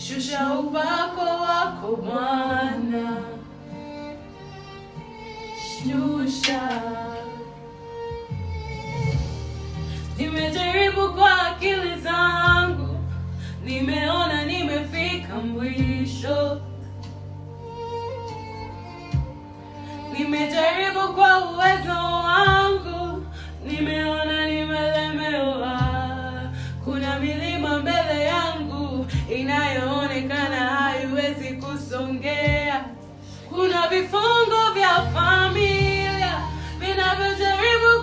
shusha upako wako Bwana, shusha. Nimejaribu kwa akili zangu, nimeona nimefika mwisho. Nimejaribu kwa uwezo wangu, nimeona nimelemewa. Kuna milima mbele yangu inayoonekana haiwezi kusongea. Kuna vifungo vya familia vinavyojaribu